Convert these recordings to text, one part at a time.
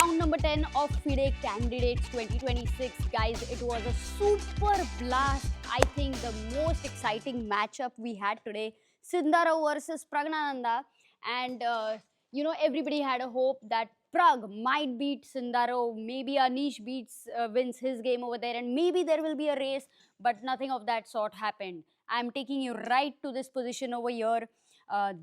round number 10 of FIDE Candidates 2026. Guys, it was a super blast. I think the most exciting matchup we had today, Sindarov versus Pragnananda. And, everybody had a hope that Prag might beat Sindarov. Maybe Anish wins his game over there, and maybe there will be a race, but nothing of that sort happened. I'm taking you right to this position over here.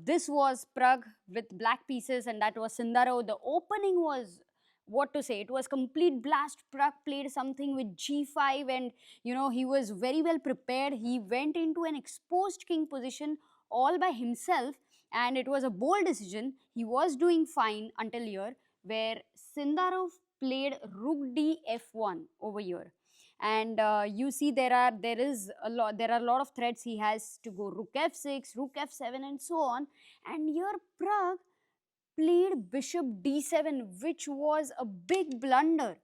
This was Prague with black pieces, and that was Sindarov. The opening was, what to say, it was complete blast. Prague played something with g5, and he was very well prepared. He went into an exposed king position all by himself, and it was a bold decision. He was doing fine until here, where Sindarov played rook d f1 over here. And you see there are a lot of threats. He has to go rook f6, rook f7, and so on. And here Prague played bishop d7, which was a big blunder.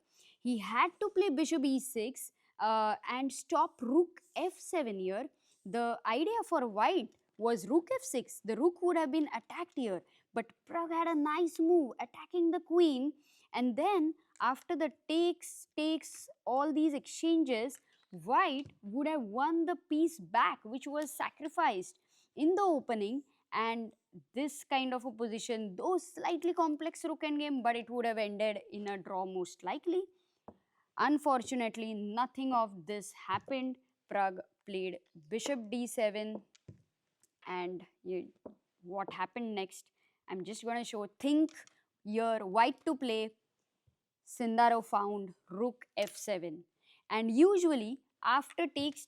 He had to play bishop e6 and stop rook f7 here. The idea for white was rook f6. The rook would have been attacked here, but Prague had a nice move attacking the queen. And then after the takes, all these exchanges, white would have won the piece back, which was sacrificed in the opening. And this kind of a position, though slightly complex rook endgame, but it would have ended in a draw most likely. Unfortunately, nothing of this happened. Prague played bishop d7, and what happened next, I'm just going to show. Think here, white to play. Sindarov found rook f7, and usually after takes,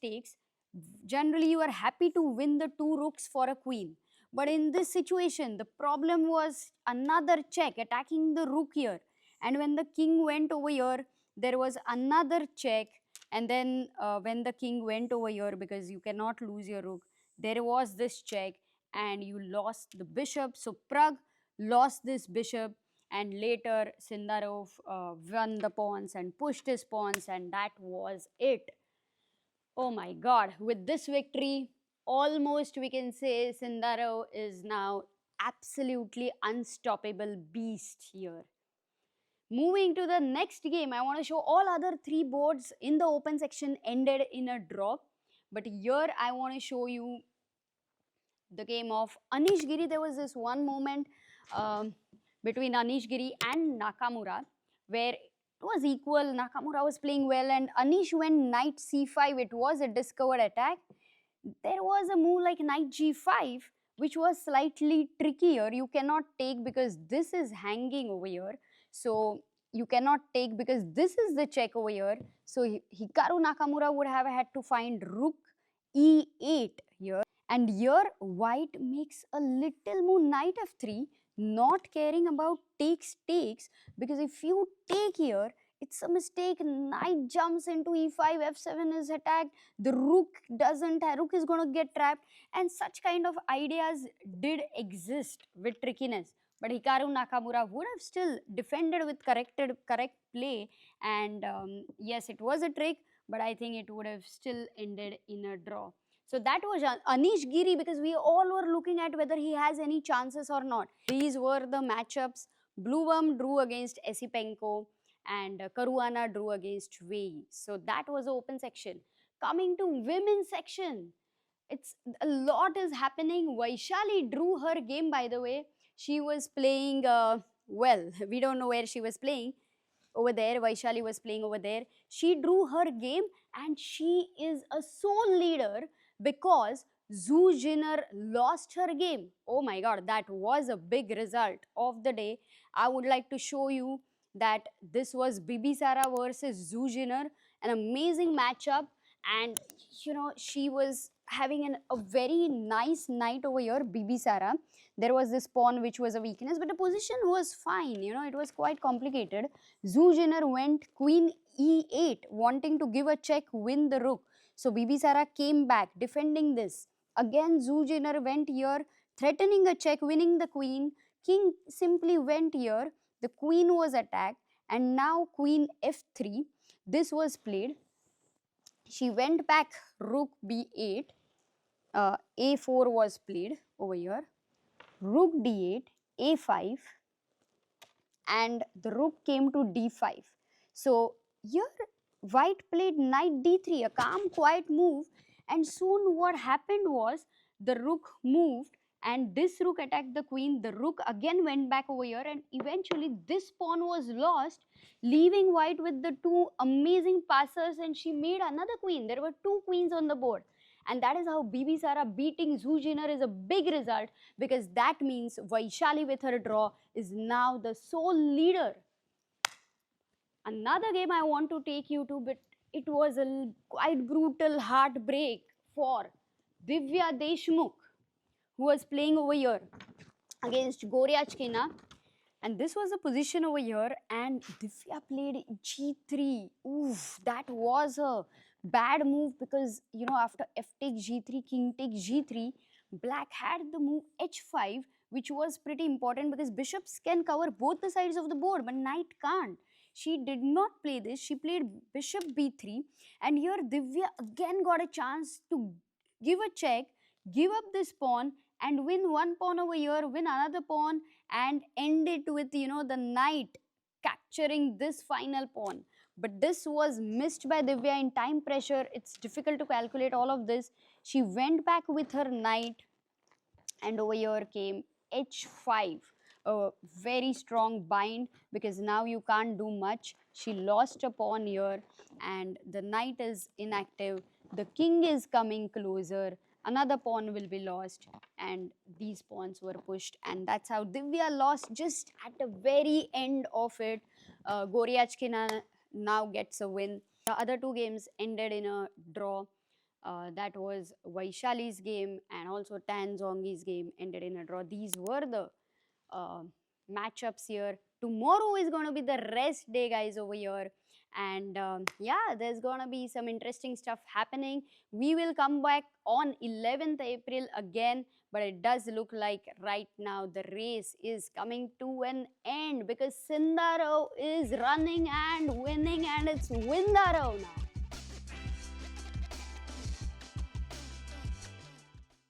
generally you are happy to win the two rooks for a queen. But in this situation, the problem was another check attacking the rook here, and when the king went over here, there was another check. And then when the king went over here, because you cannot lose your rook, there was this check, and you lost the bishop. So Prague lost this bishop, and later Sindarov won the pawns and pushed his pawns, and that was it. Oh my god, with this victory, almost we can say Sindarov is now absolutely unstoppable beast here. Moving to the next game, I want to show all other three boards in the open section ended in a draw. But here I want to show you the game of Anish Giri. There was this one moment between Anish Giri and Nakamura where it was equal. Nakamura was playing well, and Anish went knight c5. It was a discovered attack. There was a move like knight g5, which was slightly trickier. You cannot take because this is hanging over here. So you cannot take because this is the check over here. So Hikaru Nakamura would have had to find rook e8 here. And here white makes a little move, knight f3, not caring about takes, because if you take here, it's a mistake. Knight jumps into e5, f7 is attacked, the rook is going to get trapped, and such kind of ideas did exist with trickiness. But Hikaru Nakamura would have still defended with correct play, and yes, it was a trick, but I think it would have still ended in a draw. So that was Anish Giri, because we all were looking at whether he has any chances or not. These were the matchups. Bluebum drew against Esipenko, and Caruana drew against Wei. So that was the open section. Coming to women's section, it's a lot is happening. Vaishali drew her game, by the way. She was playing well. We don't know where she was playing. Over there, Vaishali was playing over there. She drew her game, and she is a sole leader because Zhu Jinner lost her game. Oh my god, that was a big result of the day. I would like to show you that this was Bibi Sara versus Zhu Jinner, an amazing matchup, and she was having a very nice night over here, Bibi Sara. There was this pawn which was a weakness, but the position was fine, it was quite complicated. Zhu Jinner went queen e8, wanting to give a check, win the rook. So Bibi Sara came back, defending this. Again, Zhu Jinner went here, threatening a check, winning the queen. King simply went here. The queen was attacked, and now queen f3. This was played. She went back, rook b8. A4 was played over here. Rook d8, a5. and the rook came to d5. So here white played knight d3, a calm, quiet move, and soon what happened was the rook moved and this rook attacked the queen. The rook again went back over here, and eventually this pawn was lost, leaving white with the two amazing passers, and she made another queen. There were two queens on the board. And that is how Bibi Sara beating Zhu Jinner is a big result, because that means Vaishali with her draw is now the sole leader. Another game I want to take you to, but it was a quite brutal heartbreak for Divya Desmuk, who was playing over here against Goryachkina. And this was the position over here, and Divya played g3. Oof, that was a bad move, because after f takes g3, king takes g3, black had the move h5, which was pretty important because bishops can cover both the sides of the board, but knight can't. She did not play this. She played bishop b3, and here Divya again got a chance to give a check, give up this pawn, and win one pawn over here, win another pawn, and end it with the knight capturing this final pawn. But this was missed by Divya in time pressure. It's difficult to calculate all of this. She went back with her knight, and over here came h5, a very strong bind, because now you can't do much. She lost a pawn here, and the knight is inactive. The king is coming closer. Another pawn will be lost, and these pawns were pushed, and that's how Divya lost just at the very end of it. Goryachkina now gets a win. The other two games ended in a draw. That was Vaishali's game, and also Tan Zongi's game ended in a draw. These were the matchups here. Tomorrow is going to be the rest day, guys, over here. And yeah, there's going to be some interesting stuff happening. We will come back on 11th April again, but it does look like right now the race is coming to an end, because Sindarov is running and winning, and it's Windarov now.